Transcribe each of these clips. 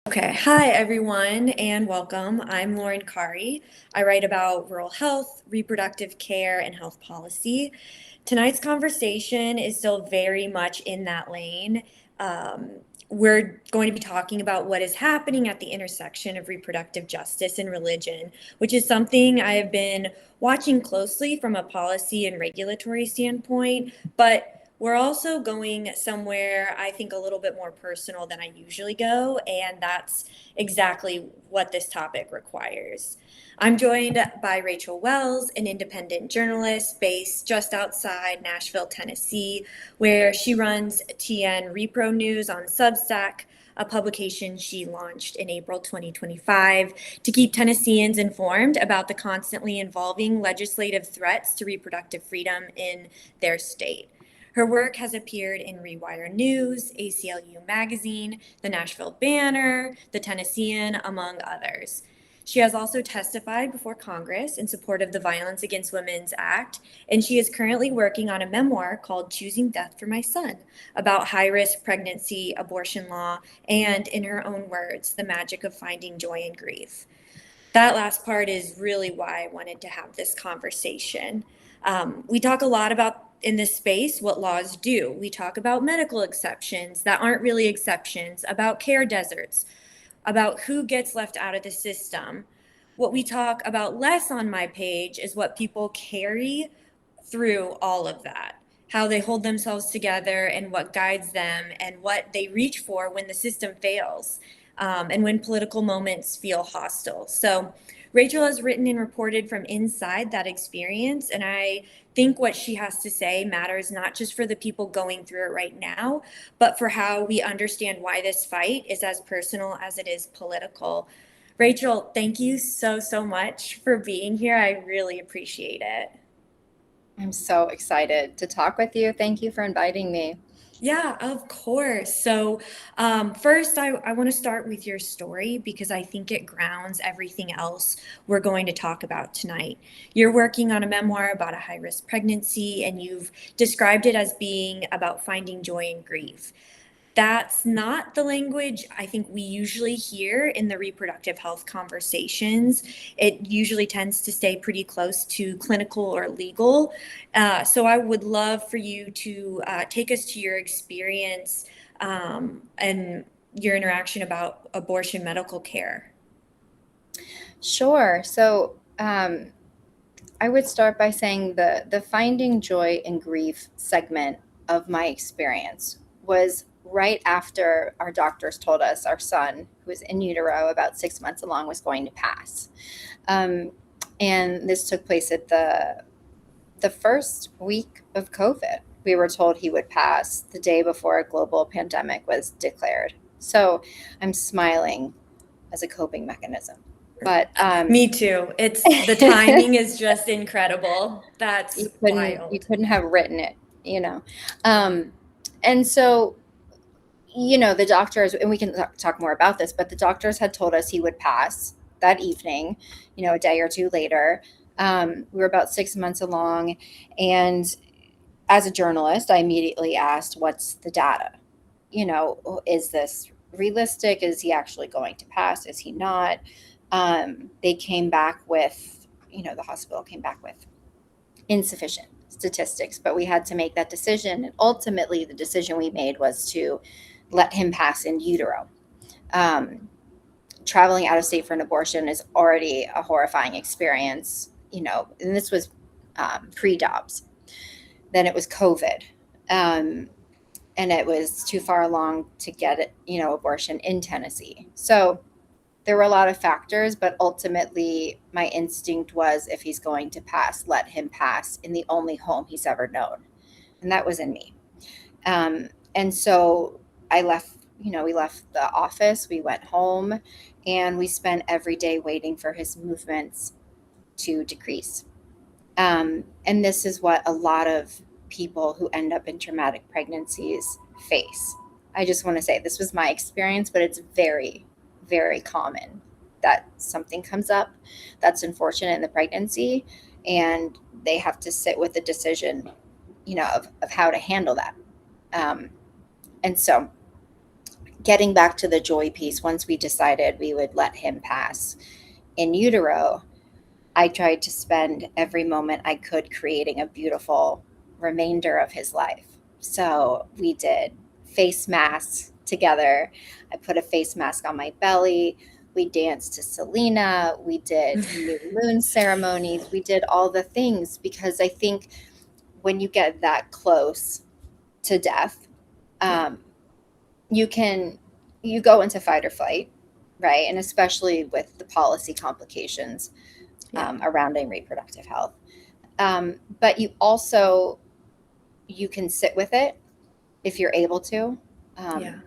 Okay, hi everyone, and welcome. I'm Lauren Kari. I write about rural health, reproductive care, and health policy. Tonight's conversation is still very much in that lane. Um, we're going to be talking about what is happening at the intersection of reproductive justice and religion, which is something I have been watching closely from a policy and regulatory standpoint, but we're also going somewhere, I think, a little bit more personal than I usually go, and that's exactly what this topic requires. I'm joined by Rachel Wells, an independent journalist based just outside Nashville, Tennessee, where she runs TN Repro News on Substack, a publication she launched in April 2025 to keep Tennesseans informed about the constantly evolving legislative threats to reproductive freedom in their state. Her work has appeared in Rewire News, ACLU Magazine, the Nashville Banner, the Tennessean, among others. She has also testified before Congress in support of the Violence Against Women's Act, and she is currently working on a memoir called Choosing Death for My Son about high risk pregnancy, abortion law, and, in her own words, the magic of finding joy in grief. That last part is really why I wanted to have this conversation. We talk a lot about in this space what laws do. We talk about medical exceptions that aren't really exceptions, about care deserts, about who gets left out of the system. What we talk about less on my page is what people carry through all of that, how they hold themselves together and what guides them and what they reach for when the system fails, and when political moments feel hostile. So Rachel has written and reported from inside that experience, and I think what she has to say matters not just for the people going through it right now, but for how we understand why this fight is as personal as it is political. Rachel, thank you so much for being here. I really appreciate it. I'm so excited to talk with you. Thank you for inviting me. Yeah, of course. So, first, I want to start with your story because I think it grounds everything else we're going to talk about tonight. You're working on a memoir about a high risk pregnancy, and you've described it as being about finding joy in grief. That's not the language I think we usually hear in the reproductive health conversations. It usually tends to stay pretty close to clinical or legal. So I would love for you to take us to your experience and your interaction about abortion medical care. Sure. I would start by saying the finding joy in grief segment of my experience was right after our doctors told us our son, who was in utero about 6 months along, was going to pass. Um, and this took place at the first week of COVID. We were told he would pass the day before a global pandemic was declared. So I'm smiling as a coping mechanism. But Me too. It's the timing is just incredible. That's you wild. couldn't have written it, you know. Um, and so the doctors, and we can talk more about this, but the doctors had told us he would pass that evening, a day or two later. We were about 6 months along, and as a journalist, I immediately asked, what's the data? Is this realistic? Is he actually going to pass? Is he not? They came back with, the hospital came back with insufficient statistics, but we had to make that decision. And ultimately, the decision we made was to let him pass in utero. Um, Traveling out of state for an abortion is already a horrifying experience, and this was pre-Dobbs. Then it was COVID. Um, and it was too far along to get it, abortion in Tennessee. So there were a lot of factors, but ultimately my instinct was, if he's going to pass, let him pass in the only home he's ever known. And that was in me. And so we left the office, we went home, and we spent every day waiting for his movements to decrease. And this is what a lot of people who end up in traumatic pregnancies face. I just want to say this was my experience, but it's very, very common that something comes up that's unfortunate in the pregnancy, and they have to sit with the decision, of how to handle that. Um, and so getting back to the joy piece, once we decided we would let him pass in utero, I tried to spend every moment I could creating a beautiful remainder of his life. So we did face masks together. I put a face mask on my belly. We danced to Selena. We did new moon ceremonies. We did all the things because I think when you get that close to death, Yeah. um, you go into fight or flight, right? And especially with the policy complications Yeah. around reproductive health. But you can sit with it if you're able to, Yeah. um,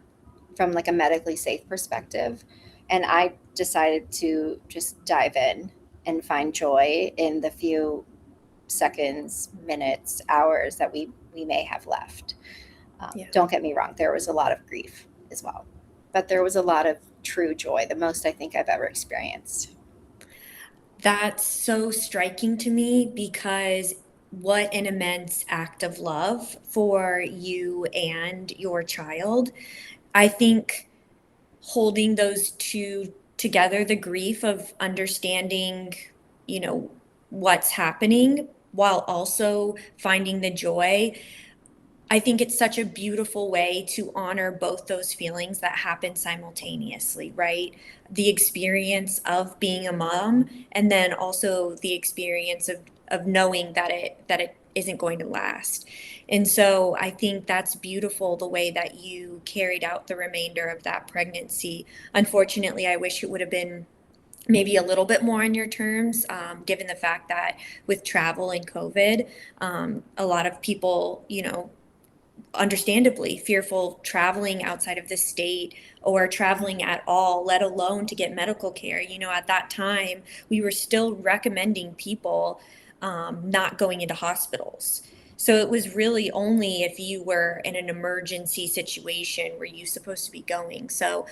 from like a medically safe perspective. And I decided to just dive in and find joy in the few seconds, minutes, hours that we may have left. Yeah. Don't get me wrong, there was a lot of grief as well, but there was a lot of true joy, the most I think I've ever experienced. That's so striking to me because what an immense act of love for you and your child. I think holding those two together, the grief of understanding, you know, what's happening while also finding the joy, I think it's such a beautiful way to honor both those feelings that happen simultaneously, right? The experience of being a mom and then also the experience of knowing that it isn't going to last. And so I think that's beautiful the way that you carried out the remainder of that pregnancy. Unfortunately, I wish it would have been maybe a little bit more on your terms, given the fact that with travel and COVID, a lot of people, understandably fearful traveling outside of the state or traveling at all, let alone to get medical care. At that time, we were still recommending people not going into hospitals. So it was really only if you were in an emergency situation were you supposed to be going. So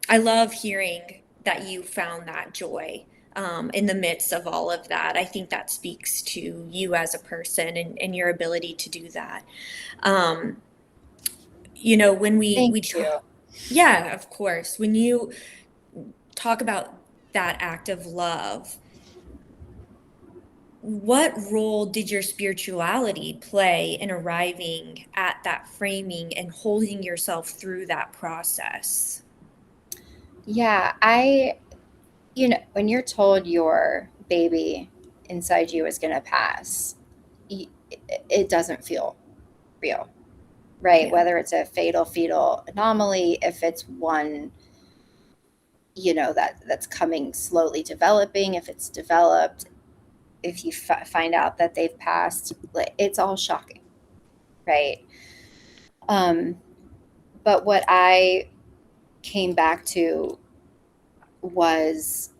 I love hearing that you found that joy in the midst of all of that. I think that speaks to you as a person and your ability to do that. Um, when Thank we you. talk, yeah, of course, when you talk about that act of love, what role did your spirituality play in arriving at that framing and holding yourself through that process? Yeah, when you're told your baby inside you is going to pass, it doesn't feel real, right? Yeah, Whether it's a fatal fetal anomaly, if it's one, that's coming slowly developing, if it's developed, if you find out that they've passed, like, it's all shocking, right? Um, but what I came back to was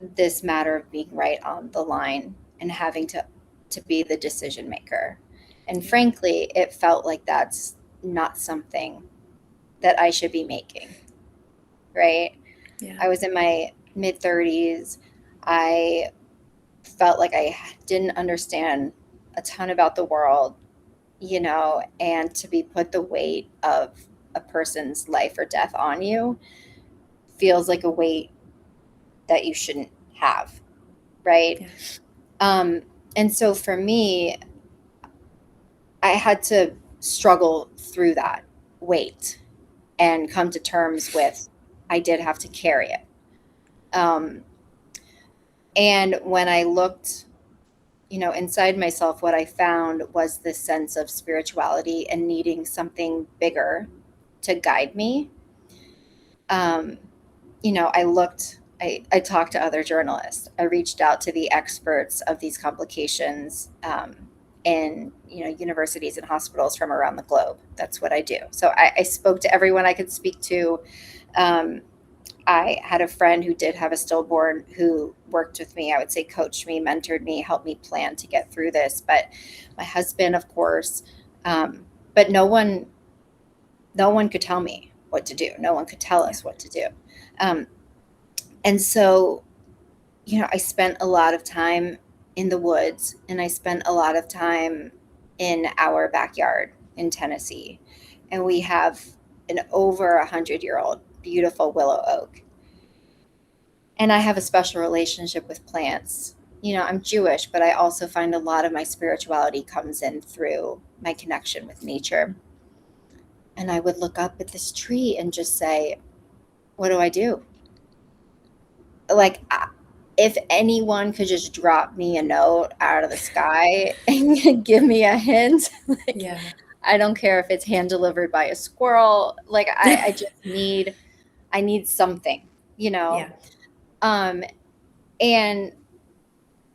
this matter of being right on the line and having to be the decision maker. And yeah, frankly, it felt like that's not something that I should be making, right? yeah, I was in my mid 30s. I felt like I didn't understand a ton about the world, and to be put the weight of a person's life or death on you feels like a weight that you shouldn't have, right? yeah, Um, and so for me, I had to struggle through that weight and come to terms with I did have to carry it. Um, and when I looked, inside myself, what I found was this sense of spirituality and needing something bigger to guide me. Um, I talked to other journalists. I reached out to the experts of these complications in, universities and hospitals from around the globe. That's what I do. So I spoke to everyone I could speak to. Um, I had a friend who did have a stillborn who worked with me, I would say coached me, mentored me, helped me plan to get through this. But my husband, of course, but no one could tell me what to do. No one could tell yeah, us what to do. Um, and so, I spent a lot of time in the woods and I spent a lot of time in our backyard in Tennessee. And we have an over 100-year-old beautiful willow oak. And I have a special relationship with plants. I'm Jewish, but I also find a lot of my spirituality comes in through my connection with nature. And I would look up at this tree and just say, what do I do? Like, if anyone could just drop me a note out of the sky and give me a hint, like, Yeah. I don't care if it's hand delivered by a squirrel. Like, I just I need something, you know? Yeah. Um, and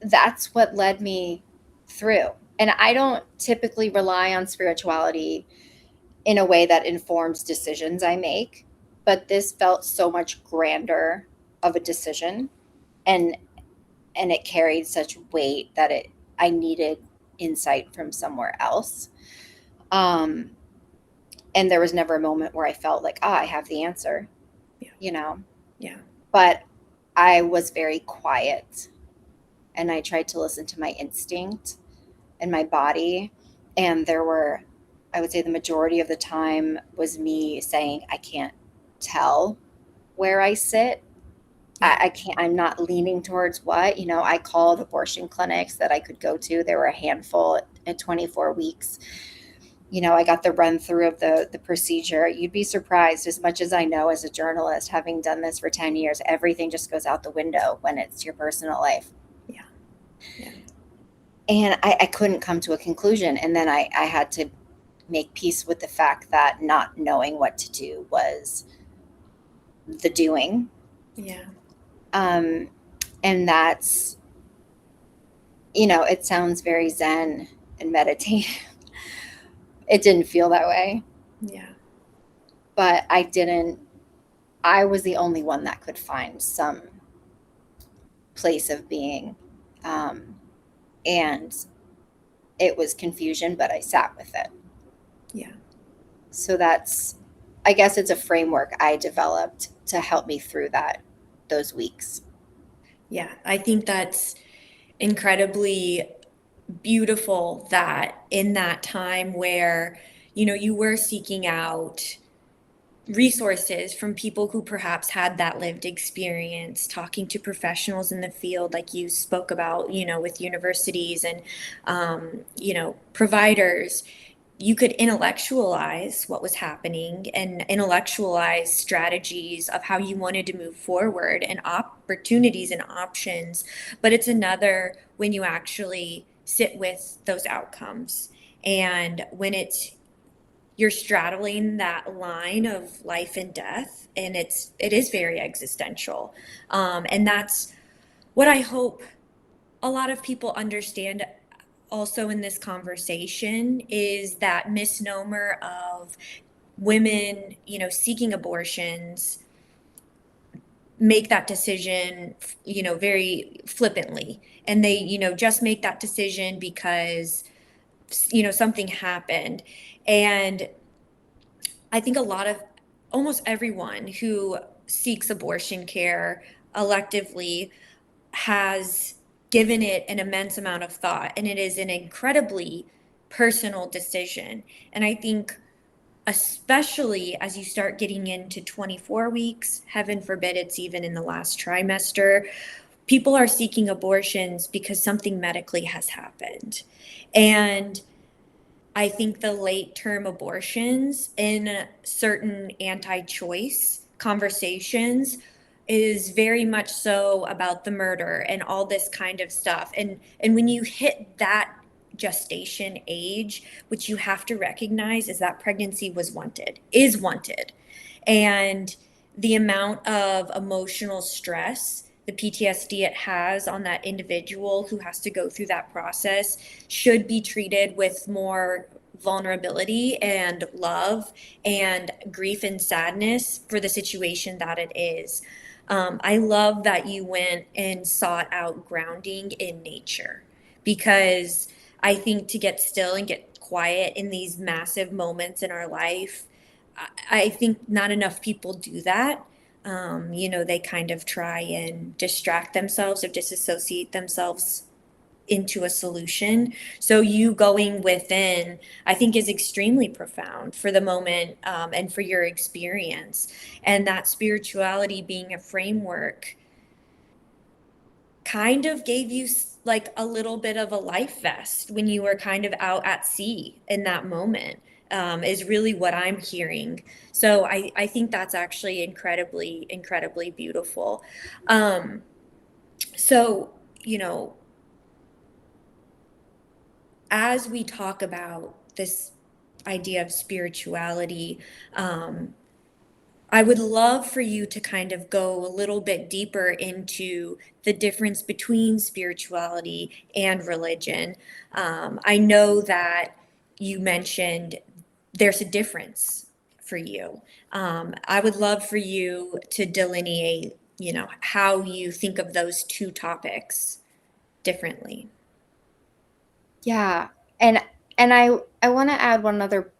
that's what led me through. And I don't typically rely on spirituality in a way that informs decisions I make, but this felt so much grander of a decision, and it carried such weight that it I needed insight from somewhere else. Um, and there was never a moment where I felt like, I have the answer, Yeah. you know. Yeah. But I was very quiet, and I tried to listen to my instinct and my body. And there were, I would say the majority of the time was me saying, I can't tell where I sit. Yeah. I can't, I'm not leaning towards what, I called abortion clinics that I could go to. There were a handful at 24 weeks. I got the run through of the procedure. You'd be surprised, as much as I know as a journalist, having done this for 10 years, everything just goes out the window when it's your personal life. Yeah. Yeah. And I couldn't come to a conclusion. And then I had to make peace with the fact that not knowing what to do was the doing. Yeah. Um, and that's, it sounds very zen and meditative. It didn't feel that way, Yeah. but I was the only one that could find some place of being. Um, and it was confusion, but I sat with it. Yeah. So I guess it's a framework I developed to help me through those weeks. Yeah. I think that's incredibly beautiful that in that time where, you were seeking out resources from people who perhaps had that lived experience, talking to professionals in the field, like you spoke about, with universities and, providers. You could intellectualize what was happening and intellectualize strategies of how you wanted to move forward and opportunities and options. But it's another when you actually sit with those outcomes. And when you're straddling that line of life and death, and it is very existential. And that's what I hope a lot of people understand also in this conversation is that misnomer of women, seeking abortions make that decision, very flippantly. And they, just make that decision because, something happened. And I think almost everyone who seeks abortion care electively has given it an immense amount of thought, and it is an incredibly personal decision. And I think, especially as you start getting into 24 weeks, heaven forbid it's even in the last trimester, people are seeking abortions because something medically has happened. And I think the late term abortions in certain anti choice conversations is very much so about the murder and all this kind of stuff. And when you hit that gestation age, which you have to recognize is that pregnancy is wanted. And the amount of emotional stress, the PTSD it has on that individual who has to go through that process should be treated with more vulnerability and love and grief and sadness for the situation that it is. I love that you went and sought out grounding in nature, because I think to get still and get quiet in these massive moments in our life, I think not enough people do that. They kind of try and distract themselves or disassociate themselves into a solution. So you going within, I think, is extremely profound for the moment, and for your experience. And that spirituality being a framework kind of gave you like a little bit of a life vest when you were kind of out at sea in that moment, is really what I'm hearing. So I think that's actually incredibly, incredibly beautiful. Um, so, you know, as we talk about this idea of spirituality, um, I would love for you to kind of go a little bit deeper into the difference between spirituality and religion. I know that you mentioned there's a difference for you. I would love for you to delineate, how you think of those two topics differently. Yeah. And I want to add one other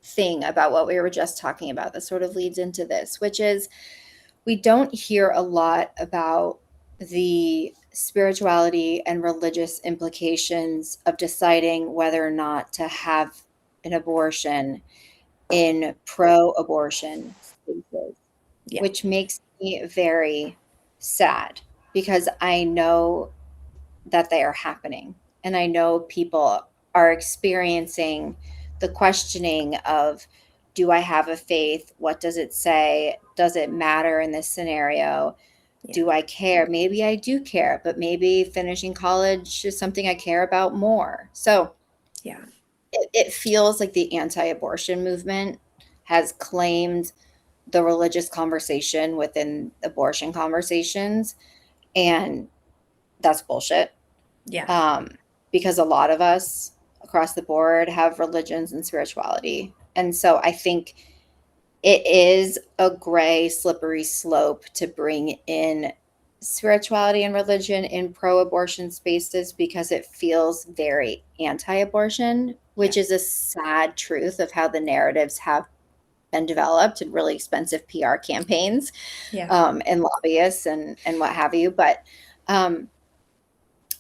thing about what we were just talking about that sort of leads into this, which is we don't hear a lot about the spirituality and religious implications of deciding whether or not to have an abortion in pro-abortion spaces, Yeah, which makes me very sad because I know that they are happening. And I know people are experiencing the questioning of, do I have a faith? What does it say? Does it matter in this scenario? yeah, Do I care? Maybe I do care, but maybe finishing college is something I care about more. So yeah, it feels like the anti abortion movement has claimed the religious conversation within abortion conversations. And that's bullshit. yeah, um, because a lot of us across the board have religions and spirituality. And so I think it is a gray, slippery slope to bring in spirituality and religion in pro abortion spaces because it feels very anti abortion, yeah, which is a sad truth of how the narratives have been developed in really expensive PR campaigns, yeah, and lobbyists and what have you. But um,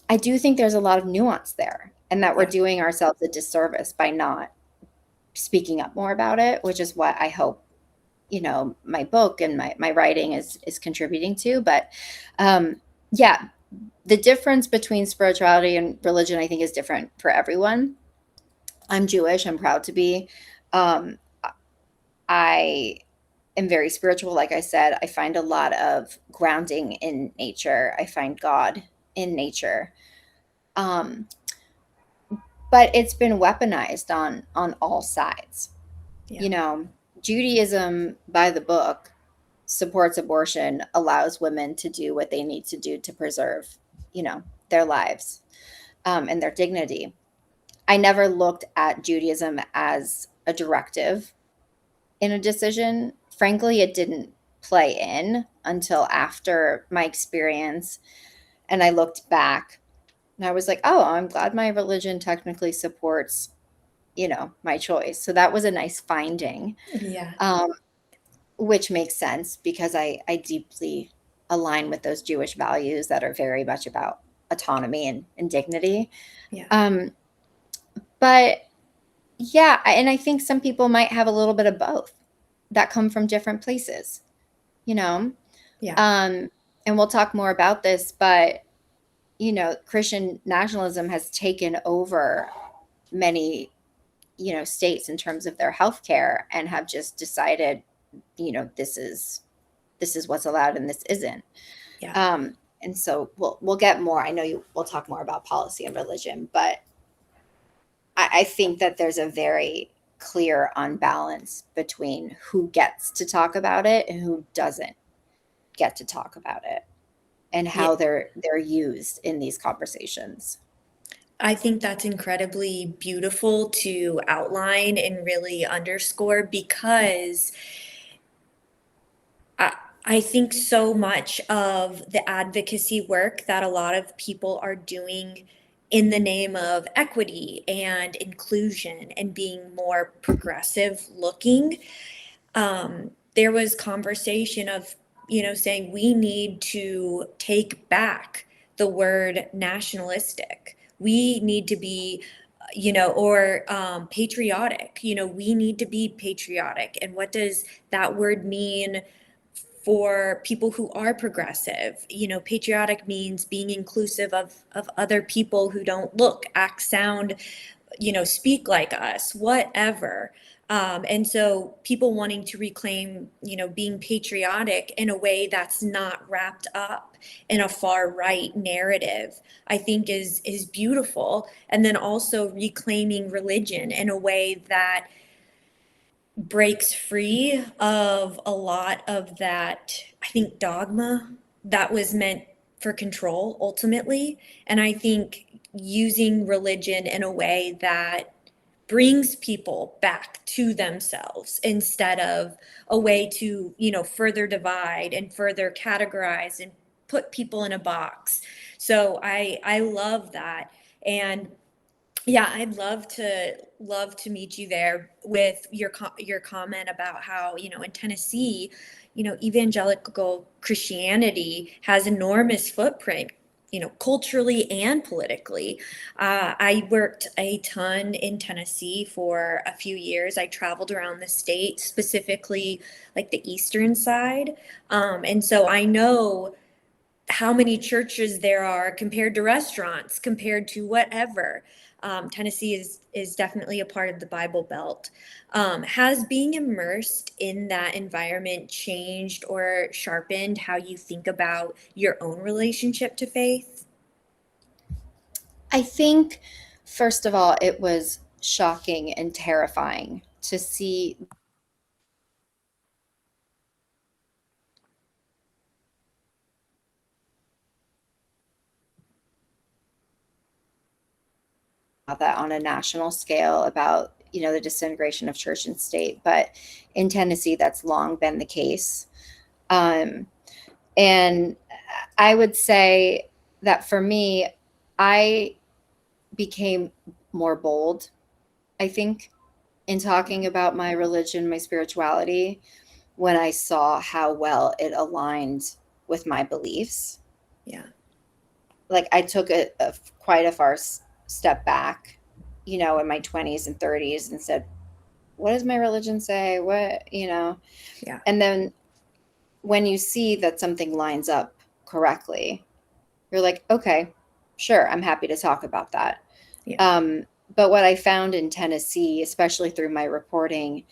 I do think there's a lot of nuance there and that we're yeah, doing ourselves a disservice by not speaking up more about it, which is what I hope, my book and my writing is contributing to. But yeah, the difference between spirituality and religion, I think, is different for everyone. I'm Jewish. I'm proud to be. Um, I am very spiritual. Like I said, I find a lot of grounding in nature. I find God in nature. Um, but it's been weaponized on all sides. yeah, You know, Judaism by the book supports abortion, allows women to do what they need to do to preserve, their lives, and their dignity. I never looked at Judaism as a directive in a decision. Frankly, it didn't play in until after my experience, and I looked back and I was like, oh, I'm glad my religion technically supports, my choice. So that was a nice finding, yeah, um, which makes sense because I deeply align with those Jewish values that are very much about autonomy and dignity. yeah, Um, but yeah, and I think some people might have a little bit of both that come from different places, you know? yeah, Um, and we'll talk more about this, but, Christian nationalism has taken over many, states in terms of their healthcare and have just decided, this is what's allowed and this isn't. yeah. And so we'll get more. I know we'll talk more about policy and religion, but I think that there's a very clear unbalance between who gets to talk about it and who doesn't get to talk about it and Yeah. how they're used in these conversations. I think that's incredibly beautiful to outline and really underscore because I, I think so much of the advocacy work that a lot of people are doing in the name of equity and inclusion and being more progressive looking, there was conversation of, saying we need to take back the word nationalistic. We need to be, or patriotic. We need to be patriotic. And what does that word mean for people who are progressive? Patriotic means being inclusive of other people who don't look, act, sound, speak like us, whatever. And so people wanting to reclaim, being patriotic in a way that's not wrapped up in a far right narrative, I think is beautiful. And then also reclaiming religion in a way that breaks free of a lot of that, I think, dogma that was meant for control ultimately. And I think using religion in a way that brings people back to themselves instead of a way to, further divide and further categorize and put people in a box. So I love that. And yeah, I'd love to meet you there with your comment about how, in Tennessee, evangelical Christianity has enormous footprint, culturally and politically. I worked a ton in Tennessee for a few years. I traveled around the state, specifically like the eastern side. And so I know how many churches there are compared to restaurants, compared to whatever. Tennessee is definitely a part of the Bible Belt. Has being immersed in that environment changed or sharpened how you think about your own relationship to faith? I think, first of all, it was shocking and terrifying to see that on a national scale about, the disintegration of church and state. But in Tennessee, that's long been the case. Um, and I would say that for me, I became more bold, I think, in talking about my religion, my spirituality, when I saw how well it aligned with my beliefs. Yeah. Like I took quite a far step back, in my 20s and 30s and said, what does my religion say? Yeah. And then when you see that something lines up correctly, you're like, okay, sure, I'm happy to talk about that. Yeah. Um, but what I found in Tennessee, especially through my reporting,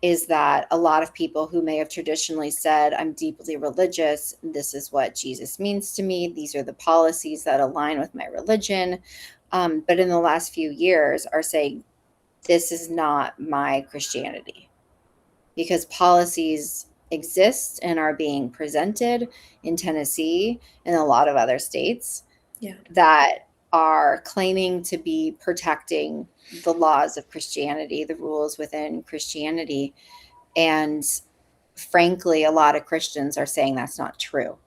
is that a lot of people who may have traditionally said, I'm deeply religious, this is what Jesus means to me, these are the policies that align with my religion, but in the last few years are saying, this is not my Christianity, because policies exist and are being presented in Tennessee and a lot of other states Yeah. that are claiming to be protecting the laws of Christianity, the rules within Christianity. And frankly, a lot of Christians are saying that's not true.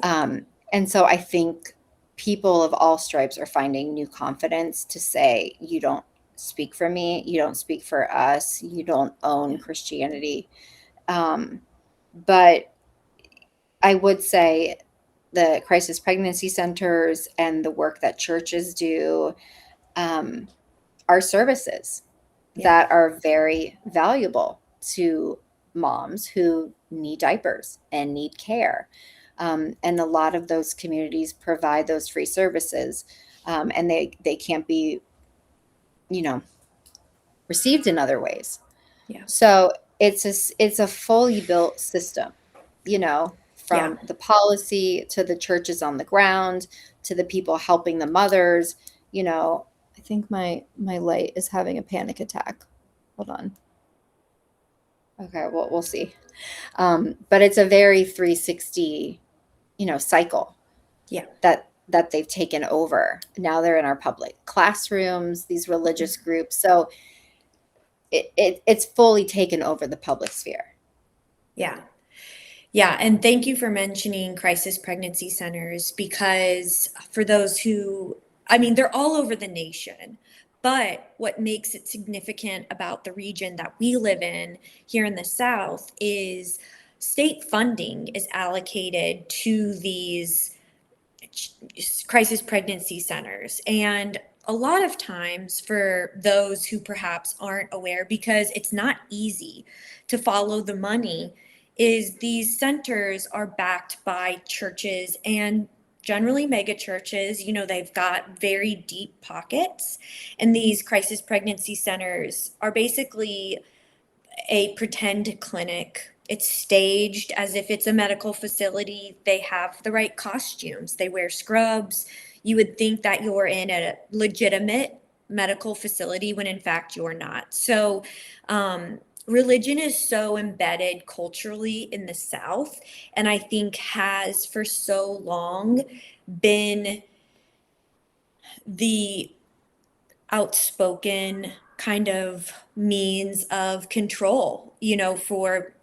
And so I think people of all stripes are finding new confidence to say, you don't speak for me, you don't speak for us, you don't own Christianity. Um, but I would say the crisis pregnancy centers and the work that churches do um, are services Yeah. that are very valuable to moms who need diapers and need care. And a lot of those communities provide those free services, and they can't be, you know, received in other ways. Yeah. So it's a fully built system, Yeah. from the policy to the churches on the ground to the people helping the mothers. I think my light is having a panic attack. Hold on. Okay, well, we'll see. But it's a very 360, cycle Yeah. that they've taken over. Now they're in our public classrooms, these religious groups. So it's fully taken over the public sphere. Yeah. Yeah, and thank you for mentioning crisis pregnancy centers, because for those who, I mean, they're all over the nation. But what makes it significant about the region that we live in here in the South is state funding is allocated to these crisis pregnancy centers. And a lot of times, for those who perhaps aren't aware, because it's not easy to follow the money, is these centers are backed by churches and generally mega churches. You know, they've got very deep pockets, and these crisis pregnancy centers are basically a pretend clinic. It's staged as if it's a medical facility. They have the right costumes, they wear scrubs. You would think that you're in a legitimate medical facility when in fact you're not. So, religion is so embedded culturally in the South, and I think has for so long been the outspoken kind of means of control, you know, for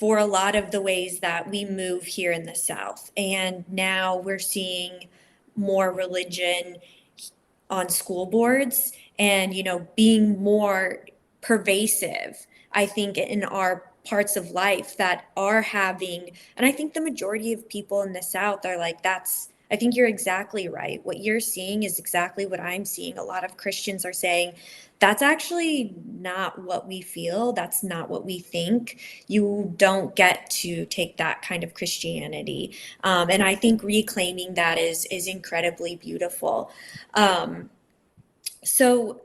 a lot of the ways that we move here in the South. And now we're seeing more religion on school boards and, you know, being more pervasive, I think, in our parts of life that are having, and I think the majority of people in the South are like, that's, I think you're exactly right. What you're seeing is exactly what I'm seeing. A lot of Christians are saying, that's actually not what we feel. That's not what we think. You don't get to take that kind of Christianity. And I think reclaiming that is incredibly beautiful. Um, so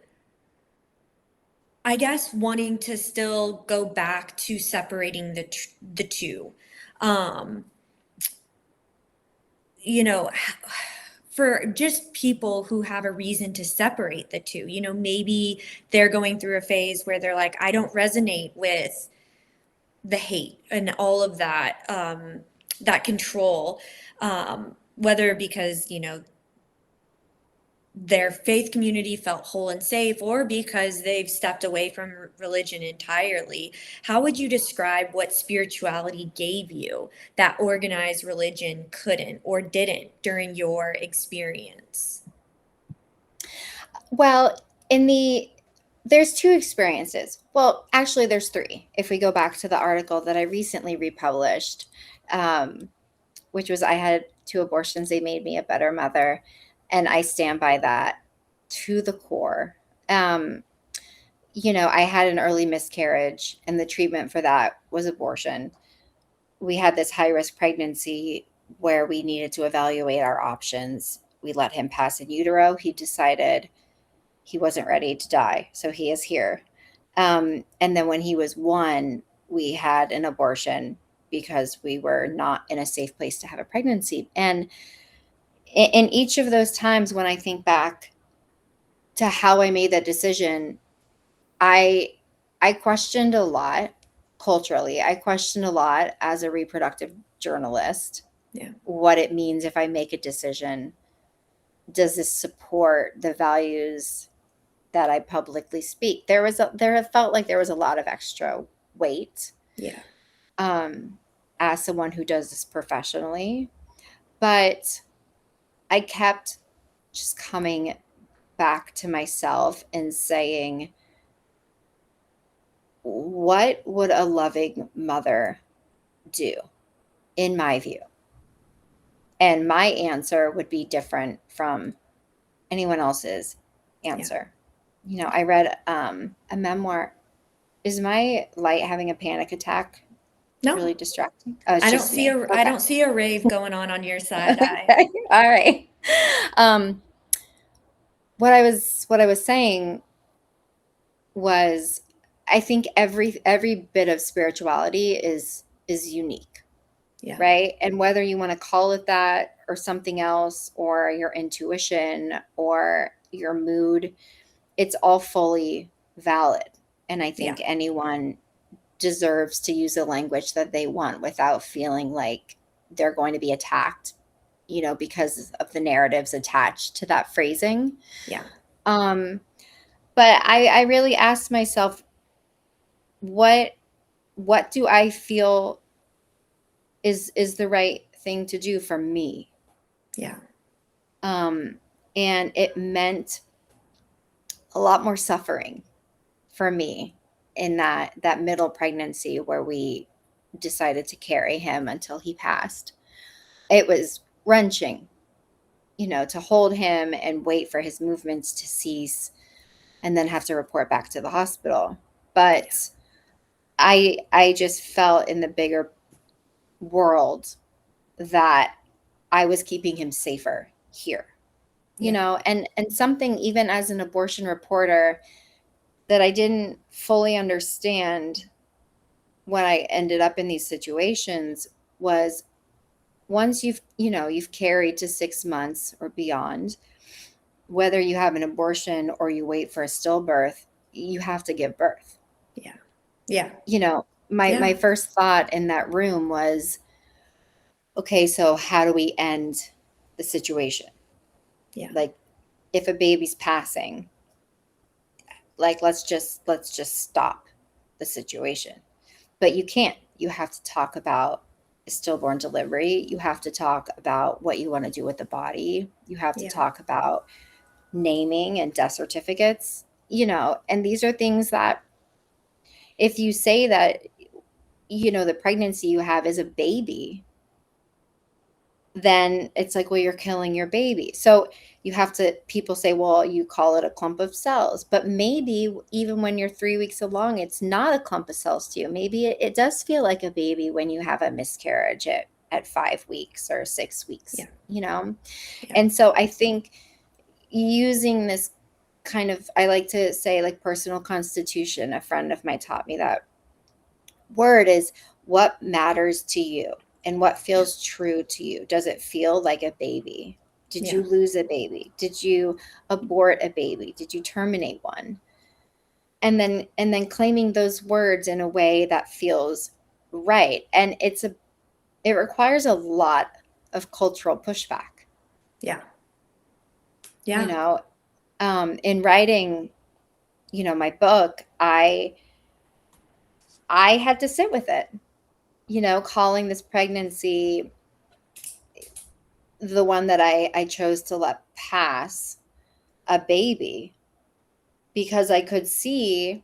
I guess wanting to still go back to separating the two, um, you know, for just people who have a reason to separate the two, you know, maybe they're going through a phase where they're like, I don't resonate with the hate and all of that, that control, whether because, you know, their faith community felt whole and safe, or because they've stepped away from religion entirely. How would you describe what spirituality gave you that organized religion couldn't or didn't during your experience? Well, there's two experiences. Well, actually, there's three. If we go back to the article that I recently republished, um, which was I had two abortions, they made me a better mother, and I stand by that to the core. Um, I had an early miscarriage, and the treatment for that was abortion. We had this high risk pregnancy where we needed to evaluate our options. We let him pass in utero. He decided he wasn't ready to die, so he is here. And then when he was 1, we had an abortion because we were not in a safe place to have a pregnancy. And in each of those times, when I think back to how I made that decision, I I questioned a lot culturally. I questioned a lot as a reproductive journalist Yeah. what it means if I make a decision. Does this support the values that I publicly speak? There felt like there was a lot of extra weight, Yeah. um, as someone who does this professionally, but I kept just coming back to myself and saying, what would a loving mother do, in my view? And my answer would be different from anyone else's Yeah. answer. I read a memoir. Is my light having a panic attack No, really distracting? Oh, it's just me. I Okay. don't see a rave going on your side. I Okay. All right. Um, what I was saying was, I think every bit of spirituality is unique, Yeah. right? And whether you want to call it that or something else, or your intuition or your mood, it's all fully valid. And I Yeah. think anyone deserves to use the language that they want without feeling like they're going to be attacked, because of the narratives attached to that phrasing. Yeah. Um, but I really asked myself, what what do I feel is the right thing to do for me? Yeah. Um, and it meant a lot more suffering for me in that middle pregnancy where we decided to carry him until he passed. It was wrenching. to hold him and wait for his movements to cease and then have to report back to the hospital. Yeah. But I just felt in the bigger world that I was keeping him safer here. Yeah. And something, even as an abortion reporter, that I didn't fully understand when I ended up in these situations was, once you've carried to 6 months or beyond, whether you have an abortion or you wait for a stillbirth, you have to give birth. Yeah. Yeah. My Yeah. first thought in that room was, okay, so how do we end the situation? Yeah. Like, if a baby's passing, like, let's just stop the situation. But you can't. You have to talk about stillborn delivery. You have to talk about what you want to do with the body. You have to Yeah. talk about naming and death certificates, and these are things that, if you say that, the pregnancy you have is a baby, then it's like, well, you're killing your baby. So people say, well, you call it a clump of cells, but maybe even when you're 3 weeks along, it's not a clump of cells to you. Maybe it does feel like a baby when you have a miscarriage at 5 weeks or 6 weeks, Yeah. Yeah. And so I think, using this kind of, I like to say, like, personal constitution, a friend of mine taught me that word is, what matters to you and what Yeah. feels true to you. Does it feel like a baby? Did Yeah. you lose a baby? Did you abort a baby? Did you terminate one? And then claiming those words in a way that feels right. And it requires a lot of cultural pushback. Yeah. you Yeah. know in writing, my book, I had to sit with it, calling this pregnancy, the one that I chose to let pass, a baby, because I could see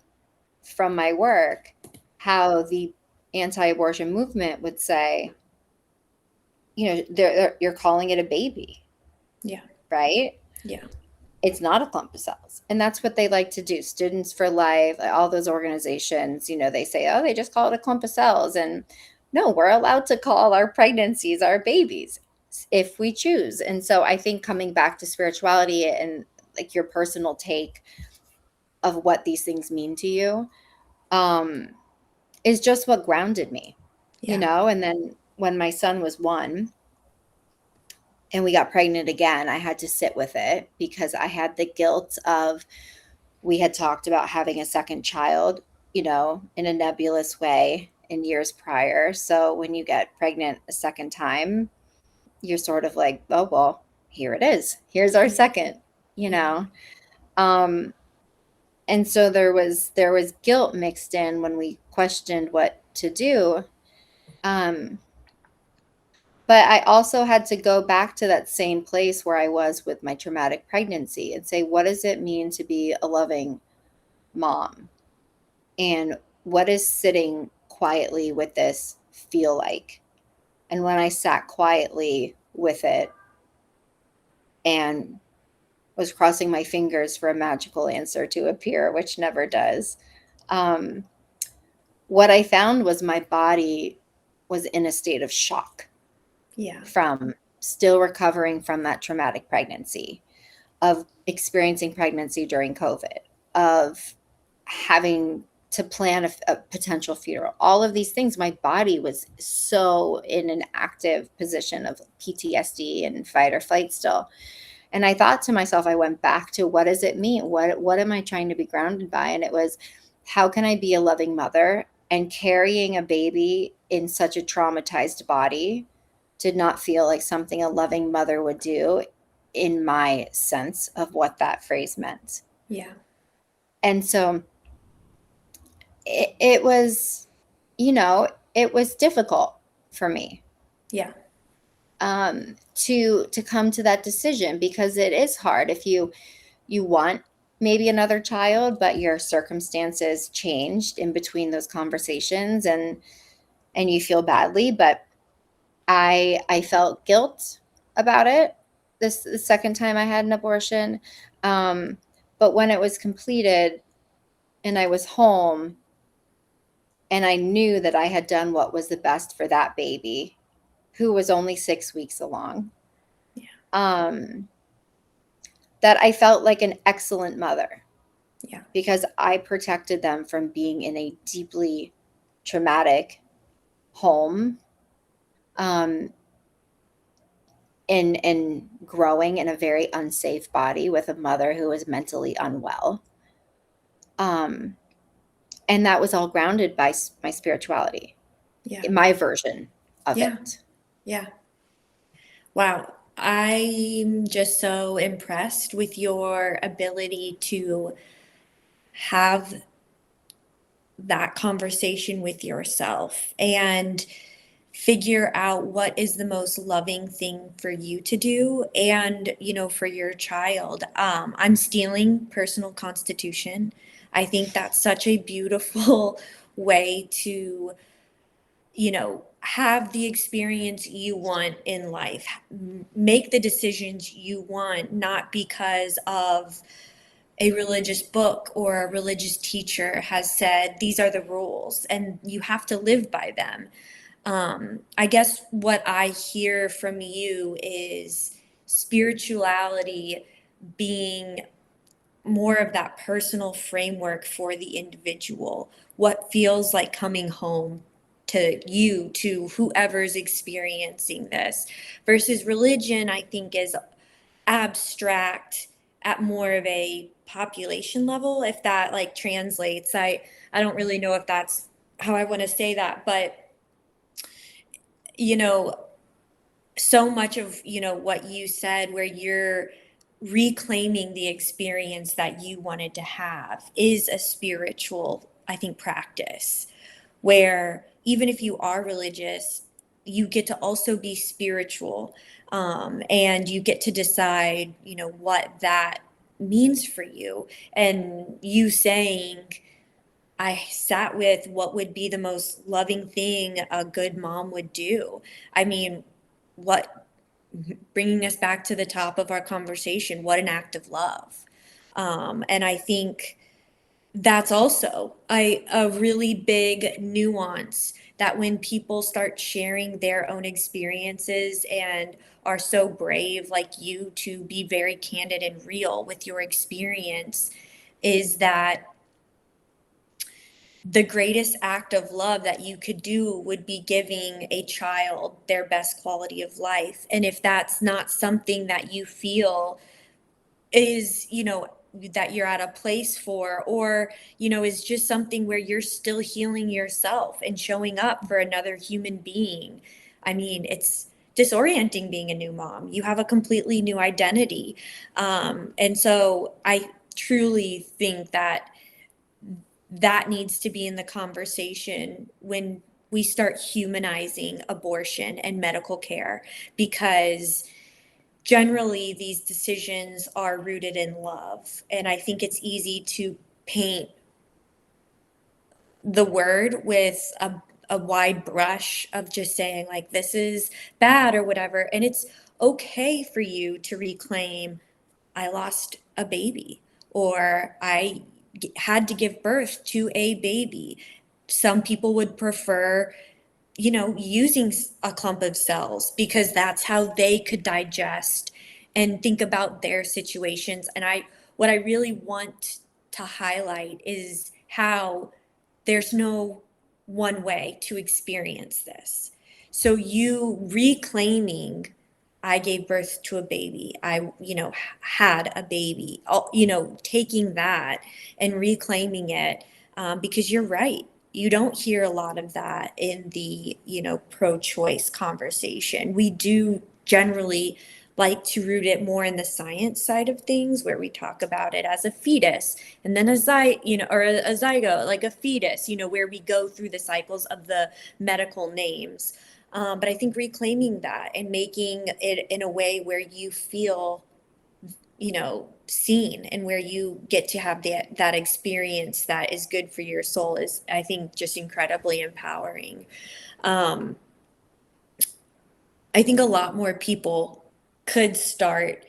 from my work how the anti-abortion movement would say, you're calling it a baby, Yeah. right? Yeah. It's not a clump of cells. And that's what they like to do. Students for Life, all those organizations, they say, oh, they just call it a clump of cells. And no, we're allowed to call our pregnancies our babies if we choose. And so I think, coming back to spirituality and, like, your personal take of what these things mean to you, um, is just what grounded me, Yeah. And then when my son was 1 and we got pregnant again, I had to sit with it, because I had the guilt of, we had talked about having a second child, in a nebulous way in years prior. So when you get pregnant a second time, you're sort of like, oh, well, here it is. Here's our Yeah. second, you Yeah. know. Um, and so there was guilt mixed in when we questioned what to do. Um, but I also had to go back to that same place where I was with my traumatic pregnancy and say, what does it mean to be a loving mom? And what does sitting quietly with this feel like? And when I sat quietly with it and was crossing my fingers for a magical answer to appear, which never does, um, what I found was my body was in a state of shock Yeah. from still recovering from that traumatic pregnancy, of experiencing pregnancy during COVID, of having to plan a potential funeral, all of these things. My body was so in an active position of PTSD and fight or flight still. And I thought to myself, I went back to, what does it mean? What am I trying to be grounded by? And it was, how can I be a loving mother? And carrying a baby in such a traumatized body did not feel like something a loving mother would do, in my sense of what that phrase meant. Yeah. And so it was, it was difficult for me, Yeah. to come to that decision, because it is hard if you want maybe another child, but your circumstances changed in between those conversations, and you feel badly. But I felt guilt about it. this the second time I had an abortion. Um, but when it was completed and I was home and I knew that I had done what was the best for that baby, who was only 6 weeks along, Yeah. um, that I felt like an excellent mother Yeah. because I protected them from being in a deeply traumatic home, um, and growing in a very unsafe body with a mother who was mentally unwell. Um, and that was all grounded by my spirituality, Yeah. my version of Yeah. it. Yeah. Wow. I'm just so impressed with your ability to have that conversation with yourself and figure out what is the most loving thing for you to do and, for your child. I'm stealing personal constitution. I think that's such a beautiful way to, have the experience you want in life. Make the decisions you want, not because of a religious book or a religious teacher has said these are the rules and you have to live by them. I guess what I hear from you is spirituality being more of that personal framework for the individual, what feels like coming home to you, to whoever's experiencing this, versus religion, I think, is abstract at more of a population level, if that like translates. I don't really know if that's how I want to say that, but you know so much of what you said, where you're reclaiming the experience that you wanted to have, is a spiritual, I think, practice, where even if you are religious, you get to also be spiritual, and you get to decide what that means for you. And you saying, I sat with what would be the most loving thing a good mom would do. I mean, what, bringing us back to the top of our conversation, what an act of love. And I think that's also a really big nuance, that when people start sharing their own experiences and are so brave like you to be very candid and real with your experience, is that the greatest act of love that you could do would be giving a child their best quality of life. And if that's not something that you feel is, that you're at a place for, or, is just something where you're still healing yourself and showing up for another human being. I mean, it's disorienting being a new mom. You have a completely new identity. And so I truly think that that needs to be in the conversation when we start humanizing abortion and medical care, because generally these decisions are rooted in love. And I think it's easy to paint the word with a wide brush of just saying, like, this is bad or whatever. And it's okay for you to reclaim, I lost a baby, or I had to give birth to a baby. Some people would prefer, using a clump of cells because that's how they could digest and think about their situations. And what I really want to highlight is how there's no one way to experience this. So you reclaiming, I gave birth to a baby, I, had a baby, taking that and reclaiming it, because you're right. You don't hear a lot of that in the, pro-choice conversation. We do generally like to root it more in the science side of things, where we talk about it as a fetus, and then or a zygote, like a fetus, where we go through the cycles of the medical names. But I think reclaiming that and making it in a way where you feel, seen, and where you get to have that experience that is good for your soul, is, I think, just incredibly empowering. Um, I think a lot more people could start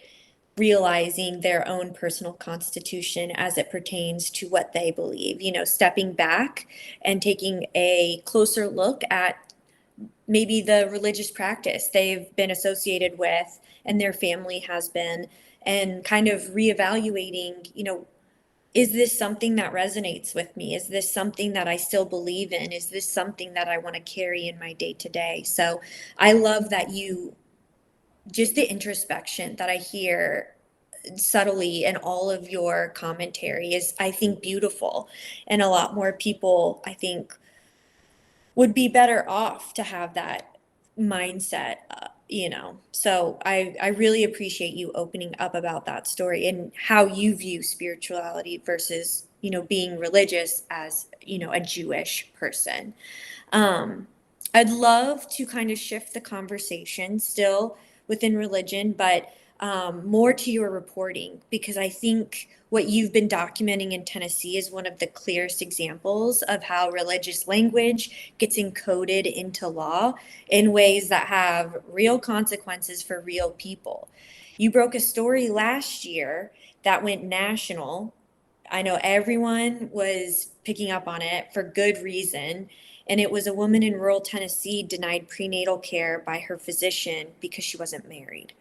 realizing their own personal constitution as it pertains to what they believe, stepping back and taking a closer look at maybe the religious practice they've been associated with and their family has been, and kind of reevaluating, is this something that resonates with me? Is this something that I still believe in? Is this something that I want to carry in my day to day? So I love that just the introspection that I hear subtly in all of your commentary is, I think, beautiful. And a lot more people, I think, would be better off to have that mindset, So I really appreciate you opening up about that story and how you view spirituality versus, being religious as, a Jewish person. Um, I'd love to kind of shift the conversation still within religion, but more to your reporting, because I think what you've been documenting in Tennessee is one of the clearest examples of how religious language gets encoded into law in ways that have real consequences for real people. You broke a story last year that went national. I know everyone was picking up on it for good reason. And it was a woman in rural Tennessee denied prenatal care by her physician because she wasn't married.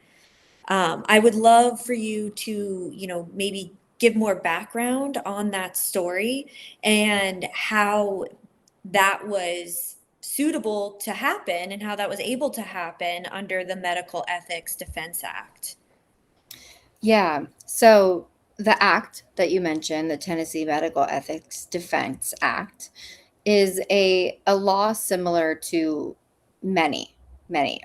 I would love for you to, maybe give more background on that story and how that was suitable to happen and how that was able to happen under the Medical Ethics Defense Act. Yeah. So the act that you mentioned, the Tennessee Medical Ethics Defense Act, is a law similar to many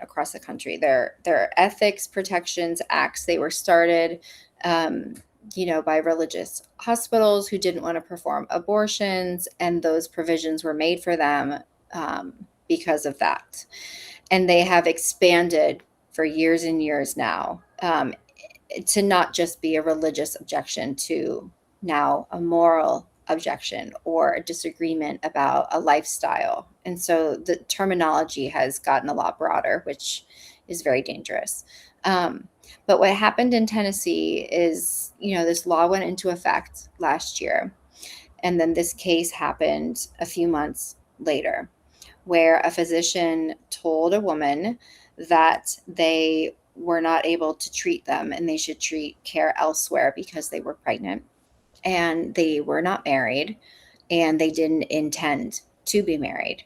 across the country. They're ethics protections acts. They were started, by religious hospitals who didn't want to perform abortions, and those provisions were made for them because of that. And they have expanded for years and years now, to not just be a religious objection to now a moral objection or a disagreement about a lifestyle. And so the terminology has gotten a lot broader, which is very dangerous. But what happened in Tennessee is, this law went into effect last year. And then this case happened a few months later, where a physician told a woman that they were not able to treat them and they should treat care elsewhere because they were pregnant and they were not married and they didn't intend to be married.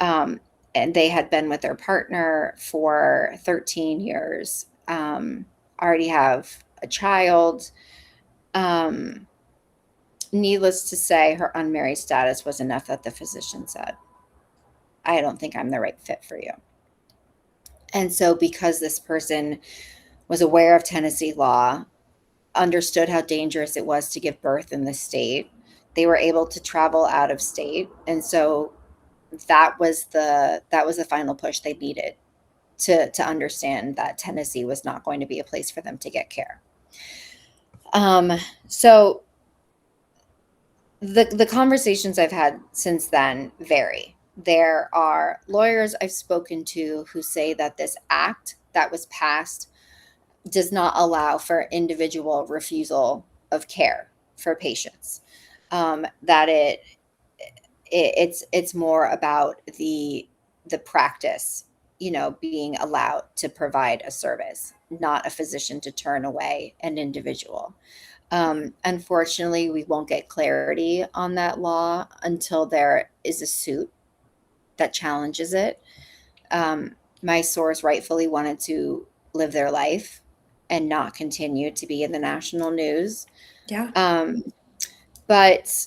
And they had been with their partner for 13 years, already have a child. Needless to say, her unmarried status was enough that the physician said, I don't think I'm the right fit for you. And so, because this person was aware of Tennessee law, understood how dangerous it was to give birth in the state, they were able to travel out of state. And so that was the final push they needed to understand that Tennessee was not going to be a place for them to get care. So the conversations I've had since then vary. There are lawyers I've spoken to who say that this act that was passed does not allow for individual refusal of care for patients. That it's more about the practice, being allowed to provide a service, not a physician to turn away an individual. Unfortunately, we won't get clarity on that law until there is a suit that challenges it. My source rightfully wanted to live their life and not continue to be in the national news. Yeah. But